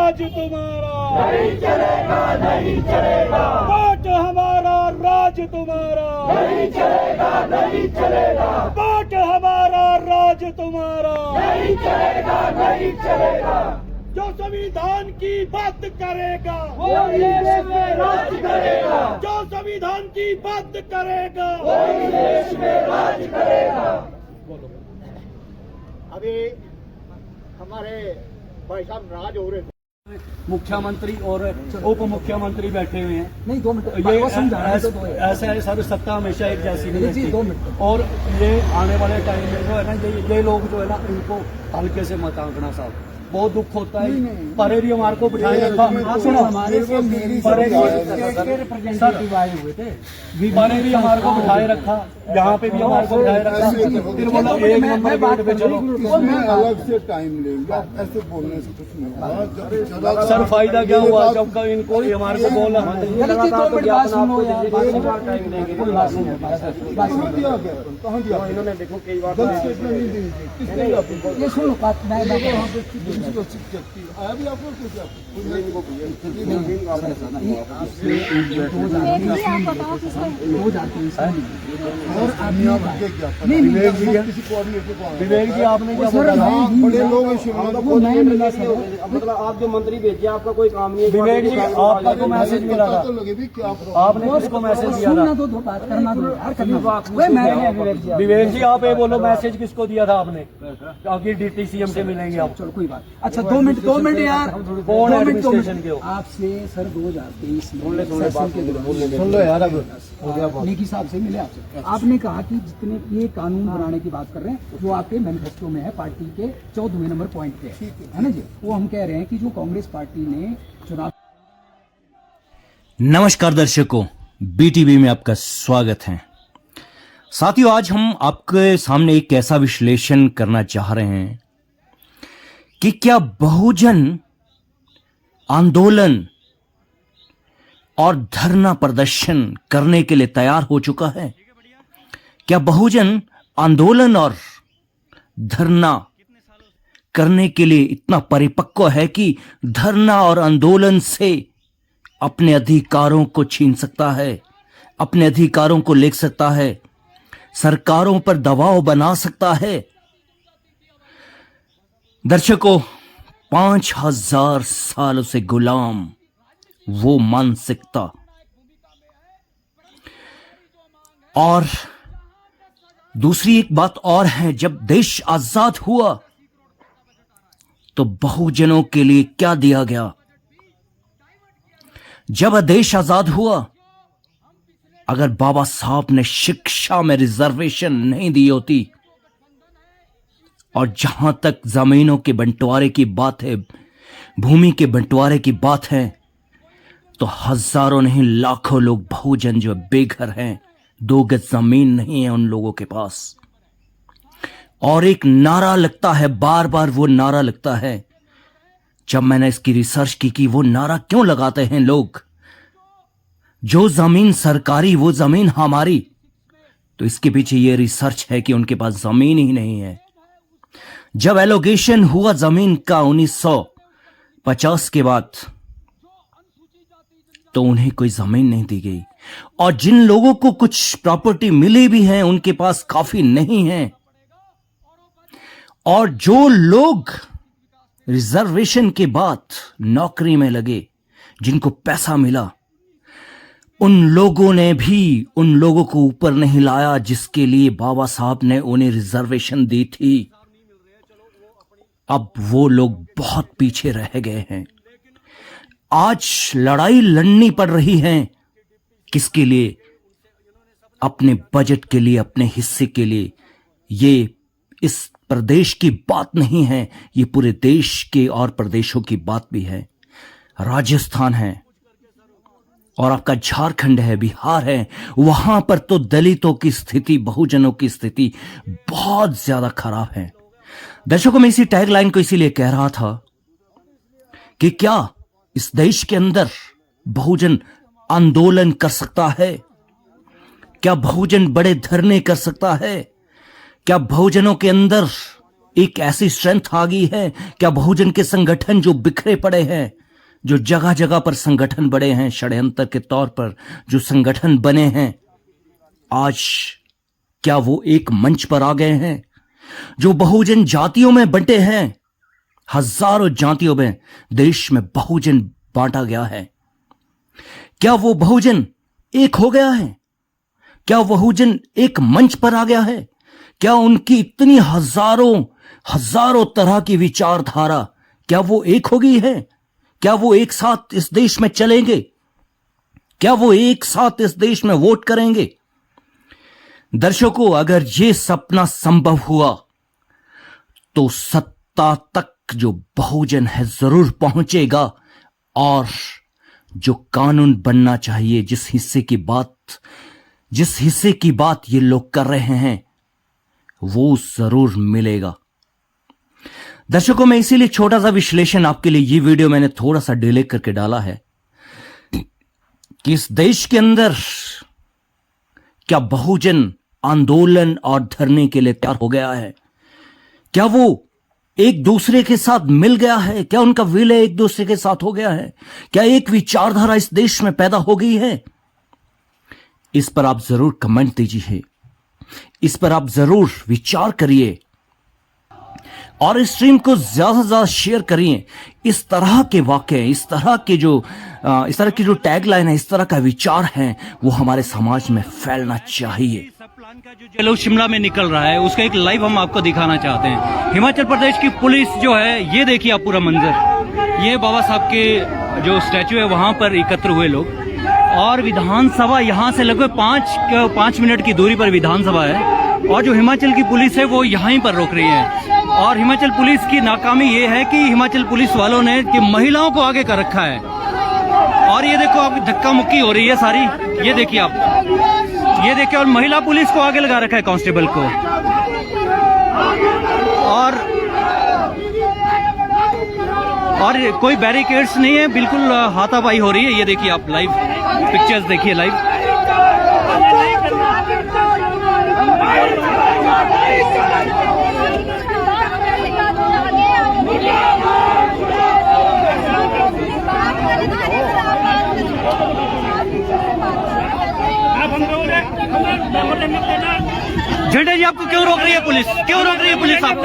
राज तुम्हारा नहीं चलेगा, नहीं चलेगा। वोट हमारा, राज तुम्हारा नहीं चलेगा, नहीं चलेगा। वोट हमारा, राज तुम्हारा नहीं चलेगा, नहीं चलेगा। जो संविधान की बात करेगा वो देश में राज करेगा। जो संविधान की बात करेगा वो देश में राज करेगा। अभी हमारे भाई साहब नाराज हो रहे थे। मुख्यमंत्री और उप मुख्यमंत्री बैठे हुए हैं। नहीं 2 मिनट ये ऐसा है सर, सत्ता हमेशा एक जैसी नहीं जी, 2 मिनट। और ये आने वाले टाइम में जो है ना, ये लोग जो है ना, इनको हल्के से मत आंकना साहब, बहुत दुख होता है। परेरी हमारे को बिठाए रखा, सुनो हमारे को मेरी रिप्रेजेंटेटिव आए हुए थे, परेरी हमारे को बिठाए रखा, यहाँ पे भी हमारे को बिठाए रखा। फिर बोला एक नंबर गेट पे चलो, अलग से टाइम लेंगे। आप ऐसे बोलने से कुछ नहीं होगा। सर फायदा क्या हुआ जब का इनको हमारे को बोला कहाँ दिया गया? इन्होंने देखो कई बार गलत स्टेटमेंट नहीं दी। किसने दिया आपको? ये सुनो बात मैं वहाँ पे किसी को शक्ति आया भी आपको कैसे और विवेक जी आपने क्या बोला? बड़े लोग मतलब आप जो मंत्री भेजे आपका कोई काम नहीं है। विवेक जी आपका तो मैसेज मिला था, लगे भी क्या आपने किसको मैसेज दिया था? तो बात करना दो यार, करना मैं विवेक जी आप ये बोलो, मैसेज किसको दिया था आपने? क्योंकि डिप्टी सीएम से मिलेंगे आप। चलो कोई बात। अच्छा 2 मिनट यार, कौन है 2 मिनट एडमिनिस्ट्रेशन के हो? आपसे सर 2023 सुन लो यार। अब नेकी साहब से मिले आपसे, आपने कहा कि जितने ये कानून बनाने की बात कर रहे हैं जो आपके मैनिफेस्टो में है, पार्टी के 14वें नंबर पॉइंट पे है ना जी, वो हम कह रहे हैं कि जो कांग्रेस पार्टी ने चुनाव। नमस्कार दर्शकों, बीटीवी में आपका स्वागत है। साथियों, आज हम आपके सामने एक ऐसा विश्लेषण करना चाह रहे हैं कि क्या बहुजन आंदोलन और धरना प्रदर्शन करने के लिए तैयार हो चुका है? क्या बहुजन आंदोलन और धरना करने के लिए इतना परिपक्व है कि धरना और आंदोलन से अपने अधिकारों को छीन सकता है, अपने अधिकारों को ले सकता है, सरकारों पर दबाव बना सकता है? दर्शकों, 5000 सालों से गुलाम वो मानसिकता, और दूसरी एक बात और है, जब देश आजाद हुआ तो बहुजनों के लिए क्या दिया गया? जब देश आजाद हुआ, अगर बाबा साहब ने शिक्षा में रिजर्वेशन नहीं दी होती, और जहां तक जमीनों के बंटवारे की बात है, भूमि के बंटवारे की बात है, तो हजारों नहीं लाखों लोग बहुजन जो बेघर हैं, 2 गज जमीन नहीं है उन लोगों के पास। और एक नारा लगता है, बार बार वो नारा लगता है। जब मैंने इसकी रिसर्च की कि वो नारा क्यों लगाते हैं लोग, जो जमीन सरकारी वो जमीन हमारी, तो इसके पीछे ये रिसर्च है कि उनके पास जमीन ही नहीं है। जब एलोकेशन हुआ जमीन का 1950 के बाद, तो उन्हें कोई जमीन नहीं दी गई, और जिन लोगों को कुछ प्रॉपर्टी मिली भी है उनके पास काफी नहीं है। और जो लोग रिजर्वेशन के बाद नौकरी में लगे, जिनको पैसा मिला, उन लोगों ने भी उन लोगों को ऊपर नहीं लाया जिसके लिए बाबा साहब ने उन्हें रिजर्वेशन दी थी। अब वो लोग बहुत पीछे रह गए हैं। आज लड़ाई लड़नी पड़ रही है किसके लिए? अपने बजट के लिए, अपने हिस्से के लिए। ये इस प्रदेश की बात नहीं है, ये पूरे देश के और प्रदेशों की बात भी है। राजस्थान है और आपका झारखंड है, बिहार है, वहां पर तो दलितों की स्थिति, बहुजनों की स्थिति बहुत ज्यादा खराब है। दर्शकों, मैं इसी टैगलाइन को इसीलिए कह रहा था कि क्या इस देश के अंदर बहुजन आंदोलन कर सकता है? क्या बहुजन बड़े धरने कर सकता है? क्या बहुजनों के अंदर एक ऐसी स्ट्रेंथ आ गई है। क्या बहुजन के संगठन जो बिखरे पड़े हैं, जो जगह जगह पर संगठन बड़े हैं, षड्यंत्र के तौर पर जो संगठन बने हैं, आज क्या वो एक मंच पर आ गए हैं? जो बहुजन जातियों में बंटे हैं, हजारों जातियों में देश में बहुजन बांटा गया है, क्या वो बहुजन एक हो गया है? क्या बहुजन एक मंच पर आ गया है? क्या उनकी इतनी हजारों तरह की विचारधारा, क्या वो एक हो गई है? क्या वो एक साथ इस देश में चलेंगे? क्या वो एक साथ इस देश में वोट करेंगे? दर्शकों, अगर ये सपना संभव हुआ तो सत्ता तक जो बहुजन है जरूर पहुंचेगा, और जो कानून बनना चाहिए, जिस हिस्से की बात ये लोग कर रहे हैं, वो जरूर मिलेगा। दर्शकों, मैं इसीलिए छोटा सा विश्लेषण आपके लिए ये वीडियो मैंने थोड़ा सा डिले करके डाला है कि इस देश के अंदर क्या बहुजन आंदोलन और धरने के लिए तैयार हो गया है? क्या वो एक दूसरे के साथ मिल गया है? क्या उनका विलय एक दूसरे के साथ हो गया है? क्या एक विचारधारा इस देश में पैदा हो गई है? इस पर आप जरूर कमेंट दीजिए, इस पर आप जरूर विचार करिए, और इस स्ट्रीम को ज्यादा से ज्यादा शेयर करिए। इस तरह के वाक्य, इस तरह की जो टैगलाइन है, इस तरह का विचार है, वो हमारे समाज में फैलना चाहिए। सब प्लान का जो जलूस शिमला में निकल रहा है, उसका एक लाइव हम आपको दिखाना चाहते हैं। हिमाचल प्रदेश की पुलिस जो है, ये देखिए आप पूरा मंजर, ये बाबा साहब के जो स्टैचू है वहां पर एकत्र हुए लोग, और विधानसभा यहाँ से लगभग 5 मिनट की दूरी पर विधानसभा है, और जो हिमाचल की पुलिस है वो यहीं पर रोक रही है। और हिमाचल पुलिस की नाकामी ये है कि हिमाचल पुलिस वालों ने कि महिलाओं को आगे कर रखा है, और ये देखो आप धक्का मुक्की हो रही है सारी, ये देखिए आप, ये देखिए, और महिला पुलिस को आगे लगा रखा है, कांस्टेबल को, और कोई बैरिकेड्स नहीं है, बिल्कुल हाथापाई हो रही है। ये देखिए आप लाइव पिक्चर्स देखिए लाइव। झंडे जी आपको क्यों रोक रही है पुलिस? क्यों रोक रही है पुलिस आपको?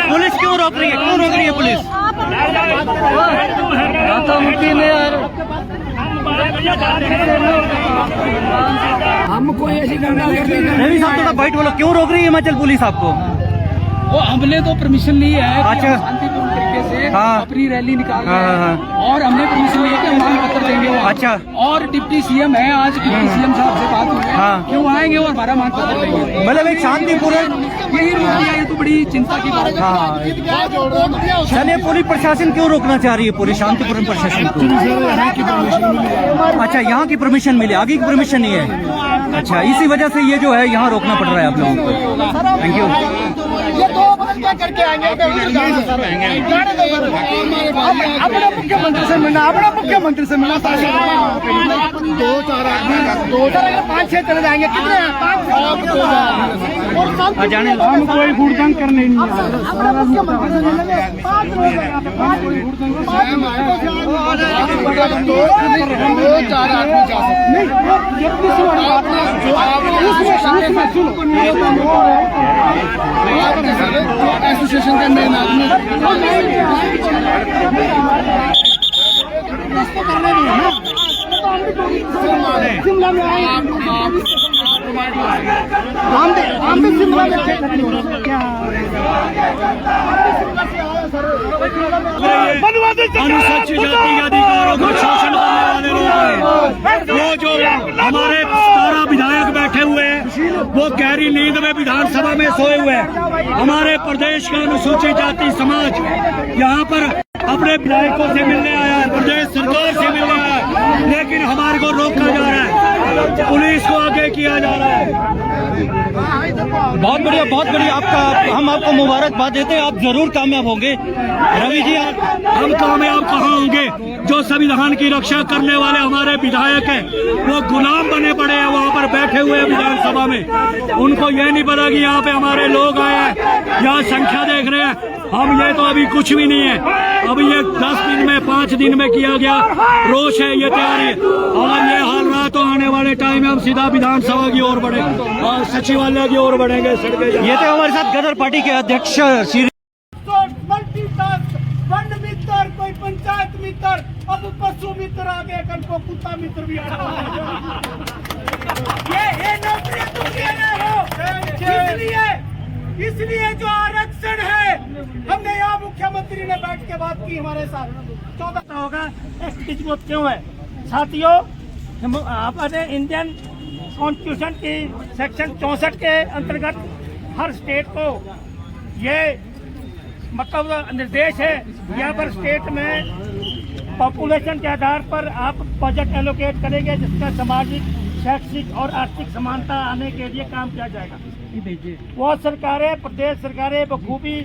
पुलिस क्यों रोक रही है? क्यों रोक रही है पुलिस? हमको ऐसी रवि साहब थोड़ा बाइट बोलो, क्यों रोक रही है हिमाचल पुलिस आपको? वो हमने तो परमिशन ली है कि अच्छा। हम शांतिपूर्ण तरीके से हाँ। अपनी रैली निकाल रहे हाँ, हैं, और हमने परमिशन ली है कि हम मांग पत्र देंगे वहाँ। अच्छा। और डिप्टी सीएम है, आज डिप्टी सीएम साहब से बात हुई है हाँ। कि वो आएंगे और हमारा मांग पत्र देंगे। मतलब एक शांतिपूर्ण, यही रोक दिया, ये तो बड़ी चिंता की बात है। हाँ, चलिए, पुलिस प्रशासन क्यों रोकना चाह रही है? पूरी शांतिपूर्ण प्रशासन को, अच्छा, यहाँ की परमिशन मिली, आगे की परमिशन नहीं है, अच्छा, इसी वजह से ये जो है यहाँ रोकना पड़ रहा है आप लोगों को। Thank you. ये दो बरस क्या करके आएंगे? अपने मुख्यमंत्री से मिलना, अपने मुख्यमंत्री से मिलना। 2-4 आदमी 5-6 चले जाएंगे, कितने? और जाने हम कोई गुड़दंग करने नहीं आए। अपने मुख्यमंत्री से मिलेंगे। 5 लोग हैं यहाँ पे, 5 लोग। 2-4 आदमी जा एसोसिएशन का मेन आदमी शिमला में आए, हम भी शिमला में अनुसूचित जाति के अधिकारों को शोषण करने वाले लोग हैं। वो जो हमारे 17 विधायक बैठे हुए हैं, वो गहरी नींद में विधानसभा में सोए हुए हैं। हमारे प्रदेश का अनुसूचित जाति समाज यहाँ पर अपने विधायकों से मिलने आया है, प्रदेश सरकार से मिलने आया है, लेकिन हमारे को रोका जा रहा है, पुलिस को आगे किया जा रहा है। बहुत बढ़िया, बहुत बढ़िया, आपका हम आपको मुबारकबाद देते हैं, आप जरूर कामयाब होंगे। रवि जी, हम कामयाब कहाँ होंगे? जो संविधान की रक्षा करने वाले हमारे विधायक हैं वो गुलाम बने पड़े हैं वहाँ पर बैठे हुए हैं विधानसभा में। उनको ये नहीं पता कि यहाँ पे हमारे लोग आए हैं, यहाँ संख्या देख रहे हैं। हम ये तो अभी कुछ भी नहीं है, अभी ये 10 दिन में 5 दिन में किया गया रोष है, ये तैयारी है। अगर ये हाल रहा तो आने वाले टाइम में हम सीधा विधानसभा की ओर बढ़ेंगे और सचिवालय की ओर बढ़ेंगे। सड़कें ये तो हमारे साथ गदर पार्टी के अध्यक्ष श्री वन मित्र, कोई पंचायत मित्र, अब पशु मित्र आ गए, कल को कुत्ता मित्र भी आ रहा है। ये नौकरी तुम दे रहे हो, इसलिए जो आरक्षण है, हमने यहाँ मुख्यमंत्री ने बैठ के बात की हमारे साथ 14 होगा। एक्ट विरोध क्यों है साथियों? अपने इंडियन कॉन्स्टिट्यूशन की सेक्शन 64 के अंतर्गत हर स्टेट को ये मतलब निर्देश है, यहाँ पर स्टेट में पॉपुलेशन के आधार पर आप बजट एलोकेट करेंगे जिसका सामाजिक, शैक्षिक और आर्थिक समानता आने के लिए काम किया जाएगा। वो सरकारें, प्रदेश सरकारें बखूबी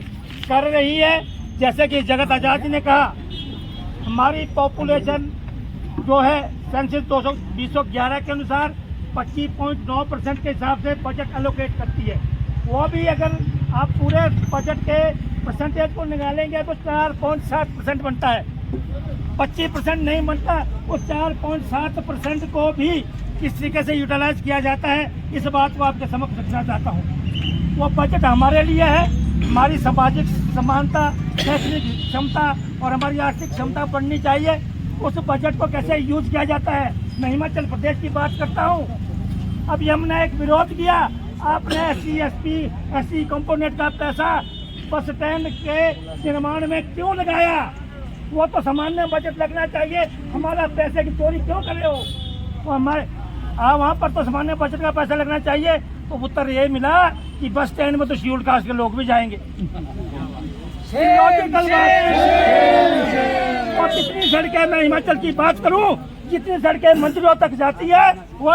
कर रही है। जैसे कि जगत आजाद जी ने कहा, हमारी पॉपुलेशन जो है सेंसस 2011 के अनुसार 25.9% के हिसाब से बजट एलोकेट करती है। वो भी अगर आप पूरे बजट के परसेंटेज को निकालेंगे तो 4.7% बनता है। 25% नहीं बनता, उस 4.7% को भी किस तरीके से यूटिलाइज किया जाता है, इस बात को आपके समक्ष रखना चाहता हूँ। वो बजट हमारे लिए है, हमारी सामाजिक समानता, शैक्षणिक क्षमता और हमारी आर्थिक क्षमता बढ़नी चाहिए। उस बजट को कैसे यूज किया जाता है, मैं हिमाचल प्रदेश की बात करता हूँ। अभी हमने एक विरोध किया, आपने SC, ST, SC कंपोनेंट का पैसा बस स्टैंड के निर्माण में क्यों लगाया? वो तो सामान्य बजट लगना चाहिए, हमारा पैसे की चोरी क्यों कर रहे हो? वो हमारे वहाँ पर तो सामान्य बजट का पैसा लगना चाहिए। तो उत्तर ये मिला कि बस स्टैंड में तो शेड्यूल्ड कास्ट के लोग भी जाएंगे। और कितनी सड़कें, मैं हिमाचल की बात करूं, जितनी सड़कें मंदिरों तक जाती है वो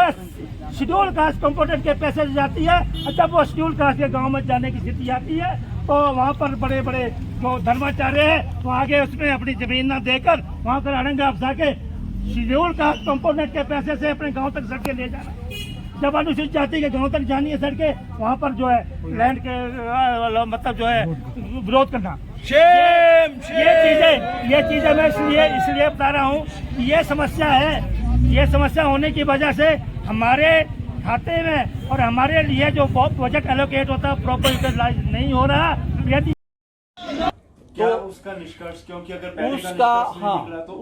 शेड्यूल कास्ट कंपोनेंट के पैसे से जाती है। अच्छा, वो शेड्यूल कास्ट के गांव में जाने की स्थिति आती है तो वहाँ पर बड़े बड़े जो धर्माचार्य है वो आगे उसमें अपनी जमीन न देकर वहाँ पर अड़ंगा अफसा के शेड्यूल कास्ट कंपोनेंट के पैसे से अपने गांव तक सड़कें ले जाना। जब अनुसूचित जाति के गांव तक जानी है सड़कें, वहाँ पर जो है लैंड के मतलब जो है विरोध करना। ये चीजें मैं इसलिए बता रहा हूँ कि ये समस्या है। ये समस्या होने की वजह से हमारे खाते में और हमारे लिए जो बजट एलोकेट होता है प्रॉपर यूटिलाइज नहीं हो रहा। यदि क्या उसका निष्कर्ष, क्योंकि अगर पहले उसका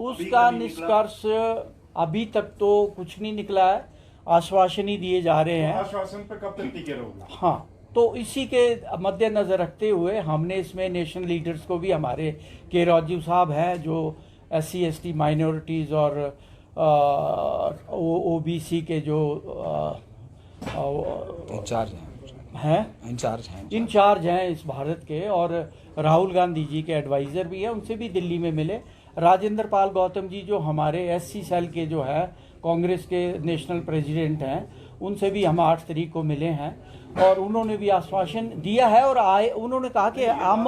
उसका निष्कर्ष अभी तक तो कुछ नहीं निकला है, आश्वासन ही दिए जा रहे हैं। आश्वासन पर कब तक टिके रहोगे? हाँ, तो इसी के मद्देनजर रखते हुए हमने इसमें नेशनल लीडर्स को भी, हमारे के राजीव साहब हैं जो SC, ST माइनॉरिटीज़ और OBC के जो इंचार्ज हैं इस भारत के, और राहुल गांधी जी के एडवाइज़र भी हैं, उनसे भी दिल्ली में मिले। राजेंद्र पाल गौतम जी जो हमारे SC सेल के जो है कांग्रेस के नेशनल प्रेसिडेंट हैं, उनसे भी हम 8 तारीख को मिले हैं और उन्होंने भी आश्वासन दिया है और आए, उन्होंने कहा कि हम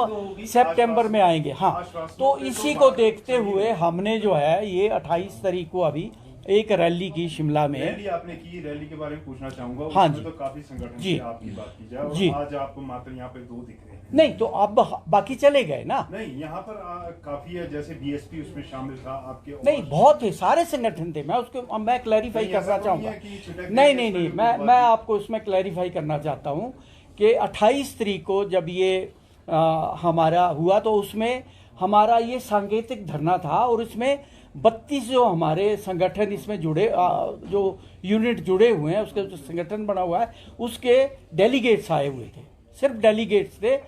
सितंबर में आएंगे। हाँ, तो इसी को देखते हुए हमने जो है ये 28 तारीख को अभी एक रैली की शिमला में। रैली आपने की, रैली के बारे में पूछना चाहूंगा। हाँ जी, तो काफी संगठन जी, से आपकी बात की जाए जी, आज आप मात्र यहाँ पे 2 दिख रहे हैं। नहीं तो अब बाकी चले गए ना। नहीं, यहाँ पर काफी है, जैसे BSP उसमें शामिल था आपके। नहीं, बहुत ही सारे संगठन थे। मैं उसको मैं क्लैरिफाई करना चाहूंगा। नहीं, मैं आपको उसमें क्लैरिफाई करना चाहता हूँ कि 28 तारीख को जब ये हमारा हुआ तो उसमें हमारा ये सांकेतिक धरना था और इसमें 32 जो हमारे संगठन इसमें जुड़े, जो यूनिट जुड़े हुए हैं, उसका जो संगठन बना हुआ है उसके डेलीगेट्स आए हुए थे, सिर्फ डेलीगेट्स थे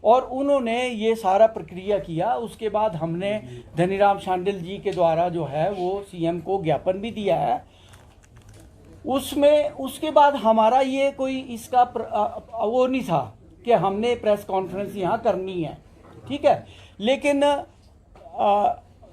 और उन्होंने ये सारा प्रक्रिया किया। उसके बाद हमने धनीराम शांडिल जी के द्वारा जो है वो CM को ज्ञापन भी दिया है उसमें। उसके बाद हमारा ये कोई इसका वो नहीं था कि हमने प्रेस कॉन्फ्रेंस यहाँ करनी है, ठीक है। लेकिन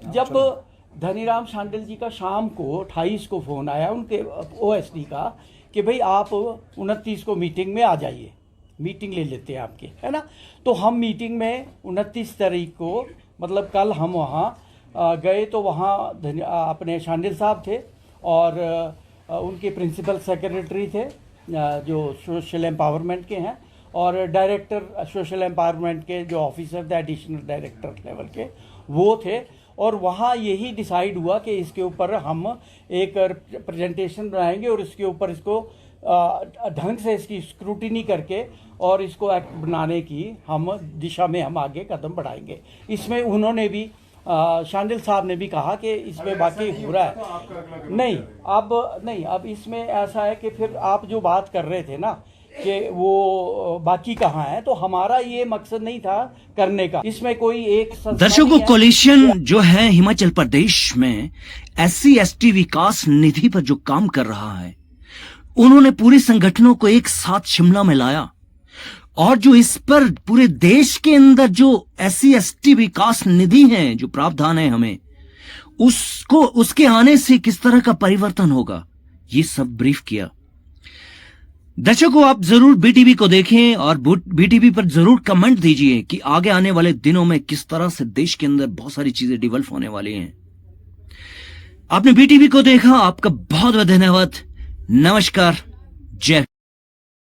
जब धनीराम शांडिल जी का शाम को 28 को फ़ोन आया उनके OSD का कि भाई आप 29 को मीटिंग में आ जाइए, मीटिंग ले लेते हैं आपके, है ना। तो हम मीटिंग में 29 तारीख को, मतलब कल हम वहाँ गए तो वहाँ अपने शांडिल साहब थे और उनके प्रिंसिपल सेक्रेटरी थे जो सोशल एम्पावरमेंट के हैं, और डायरेक्टर सोशल एम्पावरमेंट के जो ऑफिसर थे एडिशनल डायरेक्टर लेवल के वो थे। और वहाँ यही डिसाइड हुआ कि इसके ऊपर हम एक प्रेजेंटेशन बनाएंगे और इसके ऊपर इसको ढंग से इसकी स्क्रूटिनी करके और इसको एक्ट बनाने की हम दिशा में हम आगे कदम बढ़ाएंगे। इसमें उन्होंने भी शांडिल साहब ने भी कहा कि इसमें बाकी हो रहा है। नहीं, अब इसमें ऐसा है कि फिर आप जो बात कर रहे थे ना कि वो बाकी कहाँ है, तो हमारा ये मकसद नहीं था करने का। इसमें कोई एक दर्शकों, कोलिशन जो है हिमाचल प्रदेश में SC/ST विकास निधि पर जो काम कर रहा है, उन्होंने पूरे संगठनों को एक साथ शिमला में लाया और जो इस पर पूरे देश के अंदर जो SC/ST विकास निधि है, जो प्रावधान है हमें उसको, उसके आने से किस तरह का परिवर्तन होगा, ये सब ब्रीफ किया। दर्शकों, आप जरूर BTV को देखें और BTV पर जरूर कमेंट दीजिए कि आगे आने वाले दिनों में किस तरह से देश के अंदर बहुत सारी चीजें डेवलप होने वाली हैं। आपने BTV को देखा, आपका बहुत बहुत धन्यवाद। नमस्कार, जय।